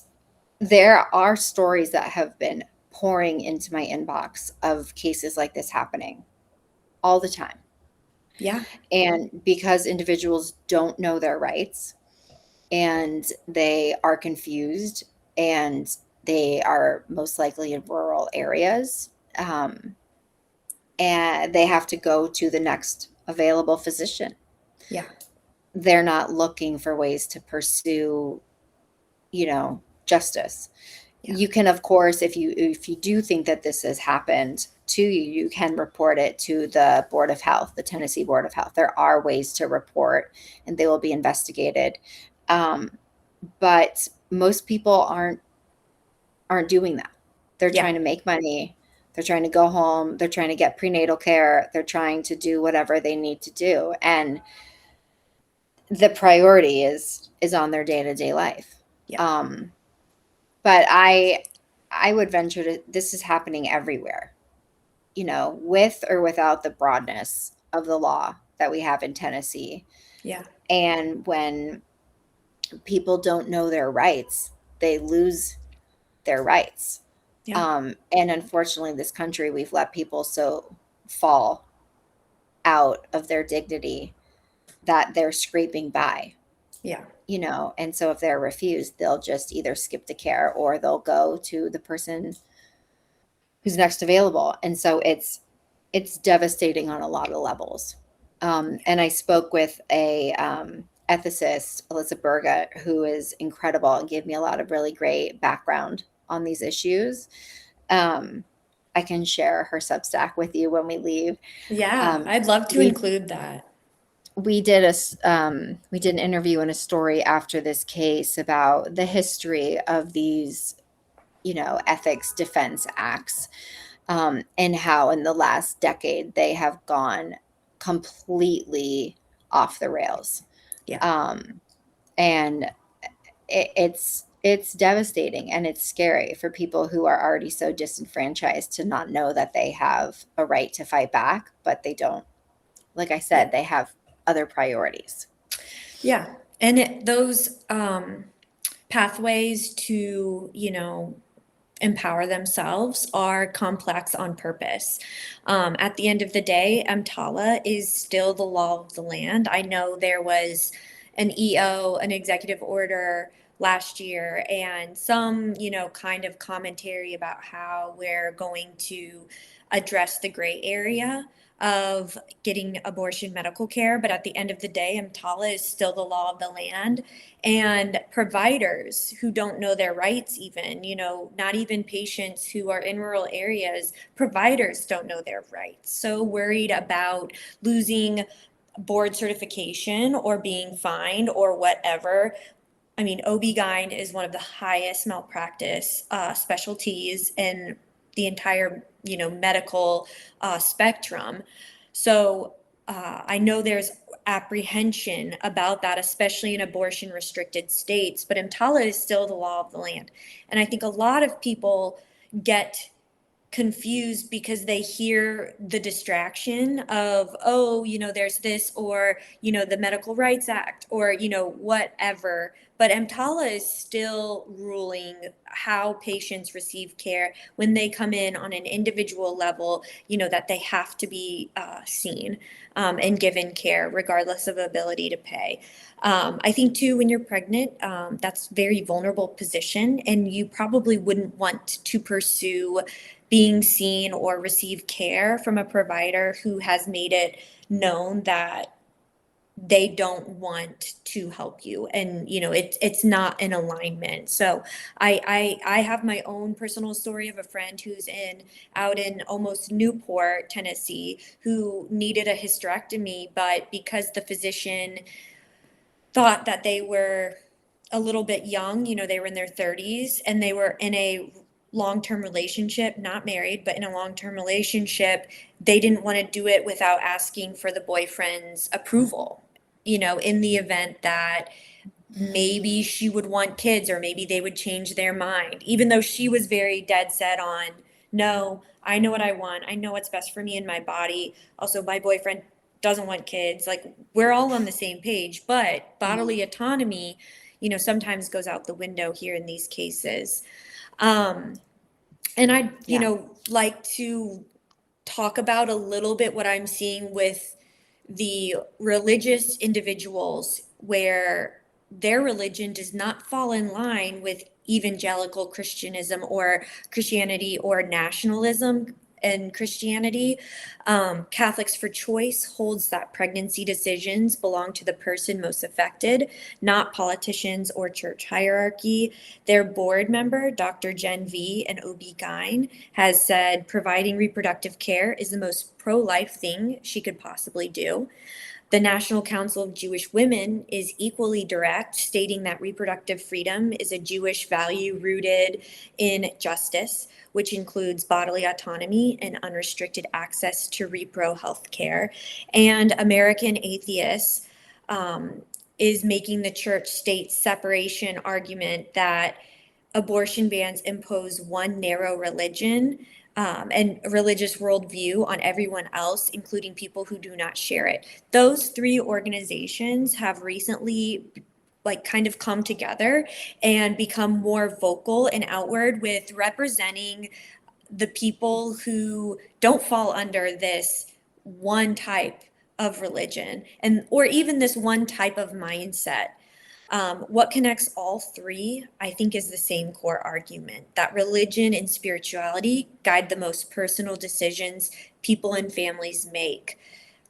there are stories that have been pouring into my inbox of cases like this happening all the time. Yeah. And because individuals don't know their rights and they are confused and they are most likely in rural areas, and they have to go to the next available physician. Yeah. They're not looking for ways to pursue, justice. Yeah. You can, of course, if you do think that this has happened, to you, you can report it to the Board of Health, the Tennessee Board of Health. There are ways to report, and they will be investigated. Um, but most people aren't doing that. They're Yeah. trying to make money. They're trying to go home. They're trying to get prenatal care. They're trying to do whatever they need to do, and the priority is on their day to day life. Yeah. Um, but I would venture to this is happening everywhere, with or without the broadness of the law that we have in Tennessee. Yeah. And when people don't know their rights, they lose their rights. Yeah. And unfortunately, this country, we've let people so fall out of their dignity that they're scraping by, Yeah. and so if they're refused, they'll just either skip the care or they'll go to the person who's next available. And so it's devastating on a lot of levels. And I spoke with a ethicist, Alyssa Berga, who is incredible and gave me a lot of really great background on these issues. I can share her Substack with you when we leave. Yeah. Um, I'd love to we include that. we did an interview and a story after this case about the history of these, ethics defense acts, and how in the last decade they have gone completely off the rails. Yeah. Um, and it's devastating, and it's scary for people who are already so disenfranchised to not know that they have a right to fight back, but they don't. Like I Yeah. said, they have other priorities. Yeah. And those pathways to, empower themselves are complex on purpose. At the end of the day, EMTALA is still the law of the land. I know there was an EO, an executive order last year, and some, kind of commentary about how we're going to address the gray area of getting abortion medical care. But at the end of the day, EMTALA is still the law of the land. And providers who don't know their rights, even, not even patients who are in rural areas, providers don't know their rights. So worried about losing board certification or being fined or whatever. I mean, OB-GYN is one of the highest malpractice specialties in the entire, medical spectrum. So I know there's apprehension about that, especially in abortion restricted states, but EMTALA is still the law of the land. And I think a lot of people get confused because they hear the distraction of, oh, there's this, or, the Medical Rights Act, or, whatever. But EMTALA is still ruling how patients receive care when they come in on an individual level, that they have to be seen and given care regardless of ability to pay. I think too, when you're pregnant, that's a very vulnerable position, and you probably wouldn't want to pursue being seen or receive care from a provider who has made it known that they don't want to help you, and it's not in alignment. So I have my own personal story of a friend who's out in almost Newport, Tennessee, who needed a hysterectomy, but because the physician thought that they were a little bit young, they were in their 30s, and they were in a long-term relationship, not married, but in a long-term relationship, they didn't want to do it without asking for the boyfriend's approval, in the event that maybe she would want kids, or maybe they would change their mind, even though she was very dead set on, no, I know what I want. I know what's best for me and my body. Also, my boyfriend doesn't want kids. Like, we're all on the same page, but bodily autonomy, sometimes goes out the window here in these cases. Um, and I'd, Yeah. like to talk about a little bit what I'm seeing with the religious individuals where their religion does not fall in line with evangelical Christianism or Christianity or nationalism. and Christianity. Catholics for Choice holds that pregnancy decisions belong to the person most affected, not politicians or church hierarchy. Their board member, Dr. Jen V, an OB-GYN, has said providing reproductive care is the most pro-life thing she could possibly do. The National Council of Jewish Women is equally direct, stating that reproductive freedom is a Jewish value rooted in justice, which includes bodily autonomy and unrestricted access to repro health care. And American Atheists is making the church state separation argument that abortion bans impose one narrow religion and religious worldview on everyone else, including people who do not share it. Those three organizations have recently kind of come together and become more vocal and outward with representing the people who don't fall under this one type of religion and or even this one type of mindset. What connects all three, I think, is the same core argument that religion and spirituality guide the most personal decisions people and families make,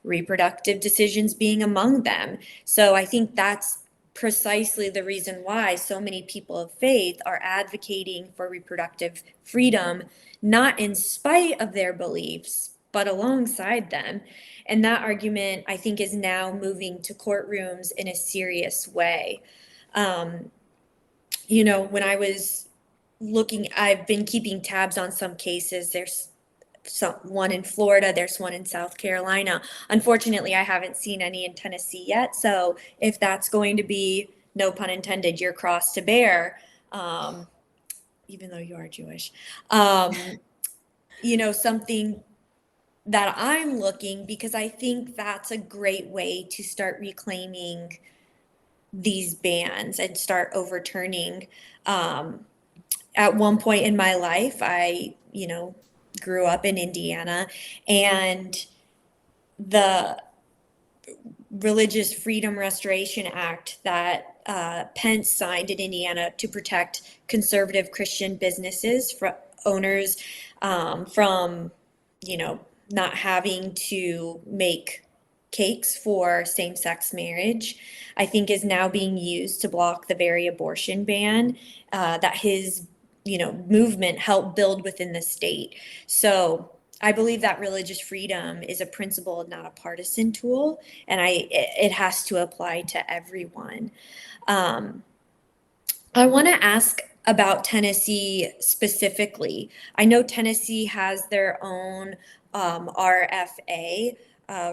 reproductive decisions being among them. So I think that's precisely the reason why so many people of faith are advocating for reproductive freedom, not in spite of their beliefs, but alongside them. And that argument, I think, is now moving to courtrooms in a serious way. Um, when I was looking, I've been keeping tabs on some cases. There's one in Florida, there's one in South Carolina. Unfortunately, I haven't seen any in Tennessee yet. So if that's going to be, no pun intended, your cross to bear, even though you are Jewish, something that I'm looking, because I think that's a great way to start reclaiming these bans and start overturning. At one point in my life, I, grew up in Indiana, and the Religious Freedom Restoration Act that Pence signed in Indiana to protect conservative Christian businesses for owners from, not having to make cakes for same-sex marriage, I think is now being used to block the very abortion ban that his, movement helped build within the state. So I believe that religious freedom is a principle, not a partisan tool, and it has to apply to everyone. Um, I want to ask about Tennessee specifically. I know Tennessee has their own RFA,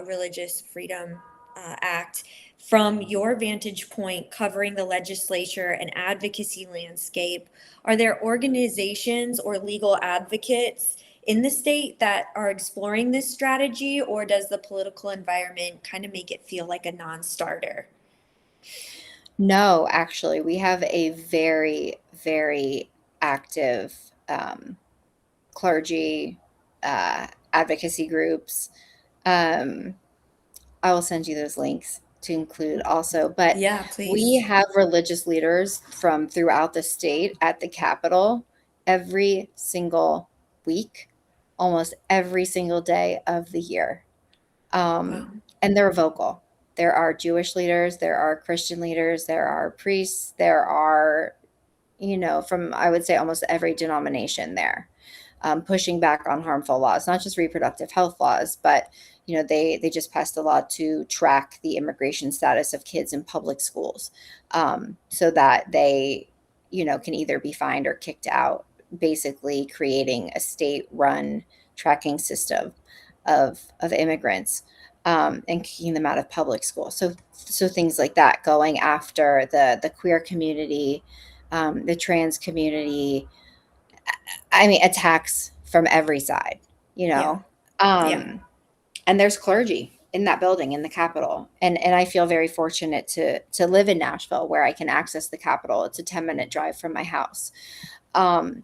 Religious Freedom Act. From your vantage point, covering the legislature and advocacy landscape, are there organizations or legal advocates in the state that are exploring this strategy, or does the political environment kind of make it feel like a non-starter? No, actually, we have a very, very active clergy advocacy groups. Um, I will send you those links to include also. But Yeah, we please. have religious leaders from throughout the state at the Capitol every single week, almost every single day of the year. Wow. And they're vocal. There are Jewish leaders, there are Christian leaders, there are priests, there are, from I would say almost every denomination there, pushing back on harmful laws, not just reproductive health laws, but they just passed a law to track the immigration status of kids in public schools, so that they can either be fined or kicked out, basically creating a state-run tracking system of immigrants, and kicking them out of public school. So things like that, going after the queer community, the trans community. I mean, attacks from every side, you Yeah. know. Yeah. And there's clergy in that building in the Capitol, and I feel very fortunate to live in Nashville, where I can access the Capitol. It's a 10-minute drive from my house. Um,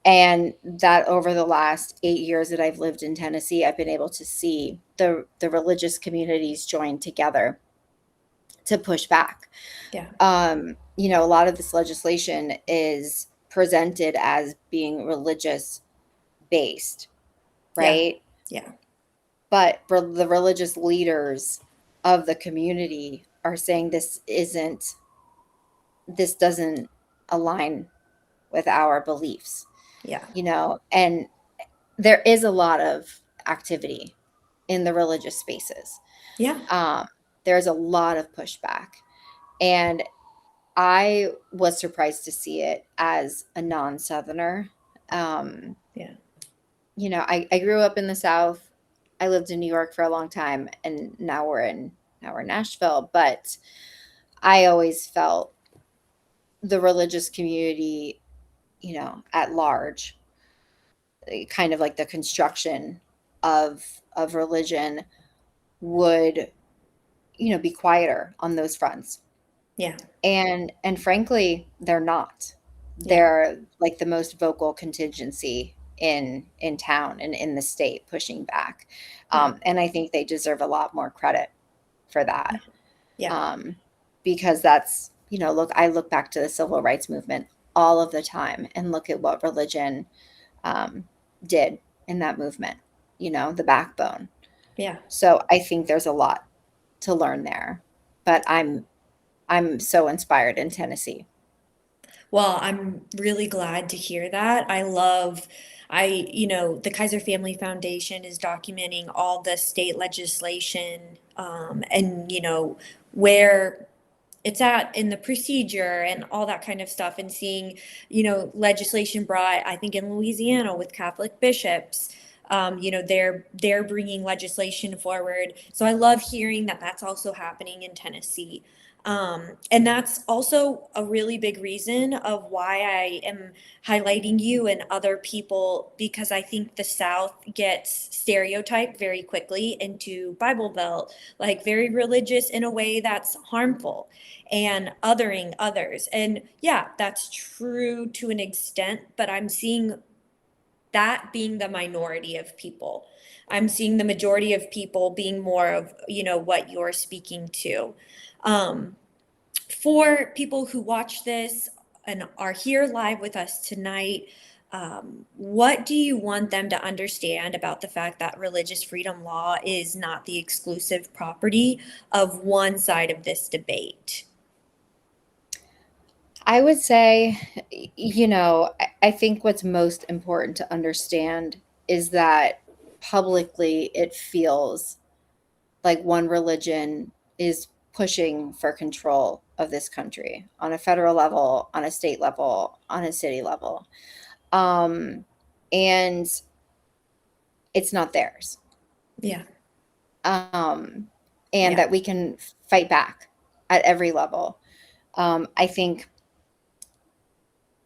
and that over the last 8 years that I've lived in Tennessee, I've been able to see the religious communities join together to push back. Yeah. A lot of this legislation is presented as being religious based, Yeah. right? Yeah. But the religious leaders of the community are saying this doesn't align with our beliefs, Yeah. and there is a lot of activity in the religious spaces. Yeah. Um, there's a lot of pushback. And I was surprised to see it as a non-Southerner. Um, Yeah. I grew up in the South. I lived in New York for a long time, and now we're in Nashville. But I always felt the religious community, at large, kind of like the construction of religion would, be quieter on those fronts. Yeah. And frankly, they're not. Yeah. They're like the most vocal contingency in town and in the state pushing back. Yeah. And I think they deserve a lot more credit for that. Yeah. Yeah. Um, because that's, look, I look back to the civil rights movement all of the time and look at what religion um, did in that movement, the backbone. Yeah. So I think there's a lot to learn there. But I'm so inspired in Tennessee. Well, I'm really glad to hear that. The Kaiser Family Foundation is documenting all the state legislation, and, where it's at in the procedure and all that kind of stuff, and seeing, legislation brought, I think in Louisiana with Catholic bishops. They're bringing legislation forward. So I love hearing that that's also happening in Tennessee. And that's also a really big reason of why I am highlighting you and other people, because I think the South gets stereotyped very quickly into Bible Belt, like very religious in a way that's harmful and othering others. And yeah, that's true to an extent, but I'm seeing that being the minority of people. I'm seeing the majority of people being more of, what you're speaking to. Um, for people who watch this and are here live with us tonight, what do you want them to understand about the fact that religious freedom law is not the exclusive property of one side of this debate? I would say, I think what's most important to understand is that publicly it feels like one religion is pushing for control of this country on a federal level, on a state level, on a city level. And it's not theirs. Yeah, Um, and yeah, that we can fight back at every level. I think,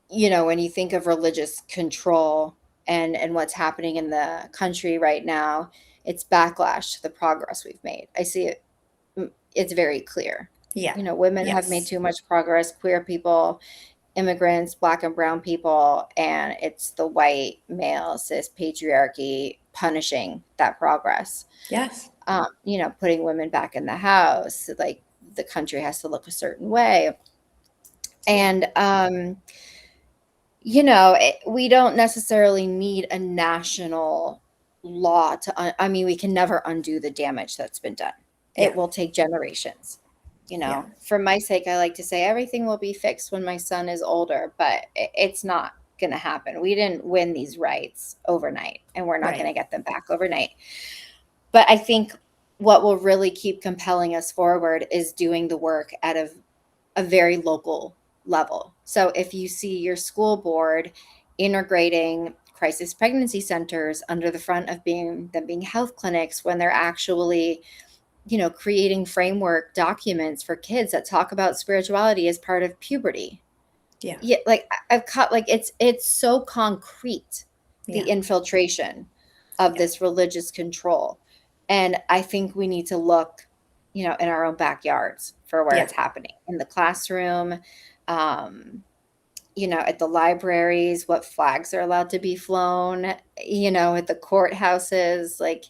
when you think of religious control and what's happening in the country right now, it's backlash to the progress we've made. I see it. It's very clear. yeah, Women have made yes, too much progress, queer people, immigrants, black and brown people, and it's the white male cis patriarchy punishing that progress. yes, Putting women back in the house, like the country has to look a certain way. yeah, And we don't necessarily need a national law I mean, we can never undo the damage that's been done. It yeah, will take generations. yeah, For my sake, I like to say everything will be fixed when my son is older, but it's not going to happen. We didn't win these rights overnight, and we're not going right, to get them back overnight. But I think what will really keep compelling us forward is doing the work at a very local level. So if you see your school board integrating crisis pregnancy centers under the front of being health clinics, when they're actually, creating framework documents for kids that talk about spirituality as part of puberty. yeah, Yeah, like I've caught, like it's so concrete, the yeah, infiltration of yeah, this religious control. And I think we need to look, in our own backyards for where yeah, it's happening in the classroom, um, at the libraries, what flags are allowed to be flown, at the courthouses. Like,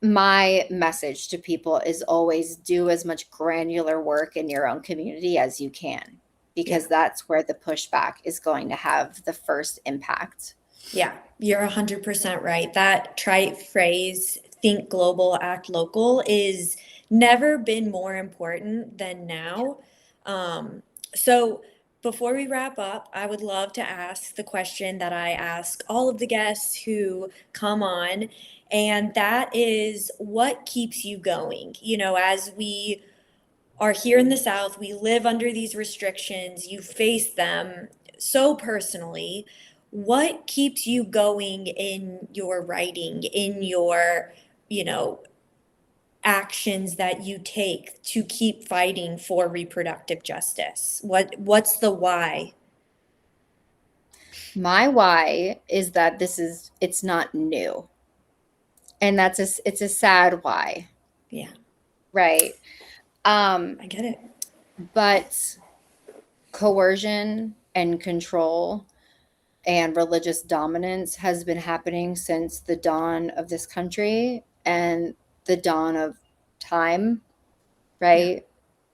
my message to people is always do as much granular work in your own community as you can, yeah. because that's where the pushback is going to have the first impact. Yeah, you're 100% right. That trite phrase, think global, act local, is never been more important than now. Um, so before we wrap up, I would love to ask the question that I ask all of the guests who come on, and that is what keeps you going? You know, as we are here in the South, we live under these restrictions, you face them so personally. What keeps you going in your writing, in your, you know, actions that you take to keep fighting for reproductive justice? What's the why? My why is that it's not new. And it's a sad why, Yeah, right? Um, I get it. but coercion and control and religious dominance has been happening since the dawn of this country and the dawn of time, Yeah. right?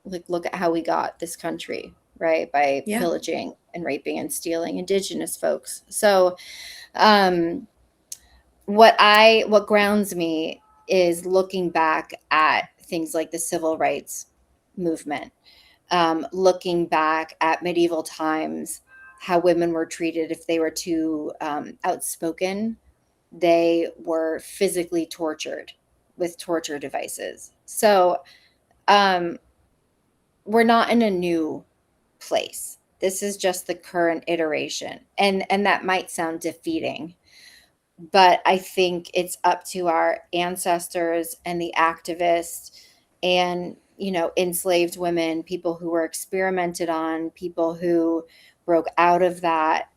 Like, look at how we got this country, right? By Yeah. pillaging and raping and stealing indigenous folks. So, um, what grounds me is looking back at things like the civil rights movement, looking back at medieval times, how women were treated if they were too outspoken. They were physically tortured with torture devices. So um, we're not in a new place. This is just the current iteration, and that might sound defeating, but I think it's up to our ancestors and the activists and, enslaved women, people who were experimented on, people who broke out of that.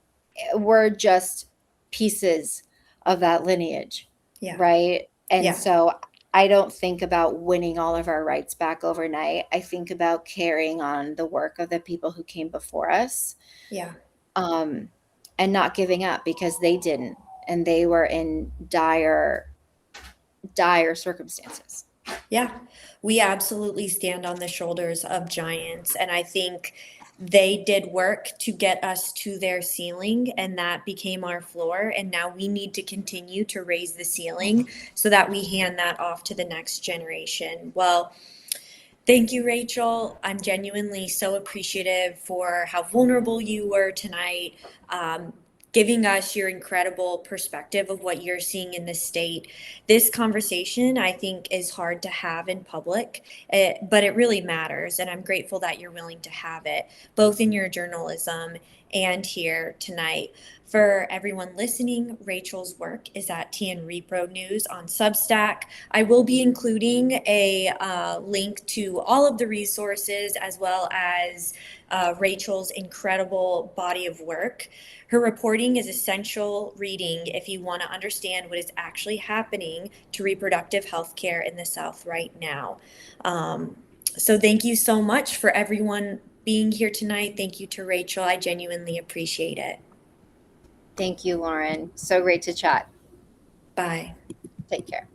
We're just pieces of that lineage, Yeah. right? And Yeah. so I don't think about winning all of our rights back overnight. I think about carrying on the work of the people who came before us, Yeah. um, and not giving up because they didn't, and they were in dire circumstances. Yeah, we absolutely stand on the shoulders of giants. And I think they did work to get us to their ceiling, and that became our floor. And now we need to continue to raise the ceiling so that we hand that off to the next generation. Well, thank you, Rachel. I'm genuinely so appreciative for how vulnerable you were tonight, giving us your incredible perspective of what you're seeing in the state. This conversation, I think, is hard to have in public, but it really matters. And I'm grateful that you're willing to have it, both in your journalism and here tonight. For everyone listening, Rachel's work is at TN Repro News on Substack. I will be including a link to all of the resources as well as Rachel's incredible body of work. Her reporting is essential reading if you want to understand what is actually happening to reproductive health care in the South right now. So, thank you so much for everyone being here tonight. Thank you to Rachel. I genuinely appreciate it. Thank you, Lauren. So great to chat. Bye. Take care.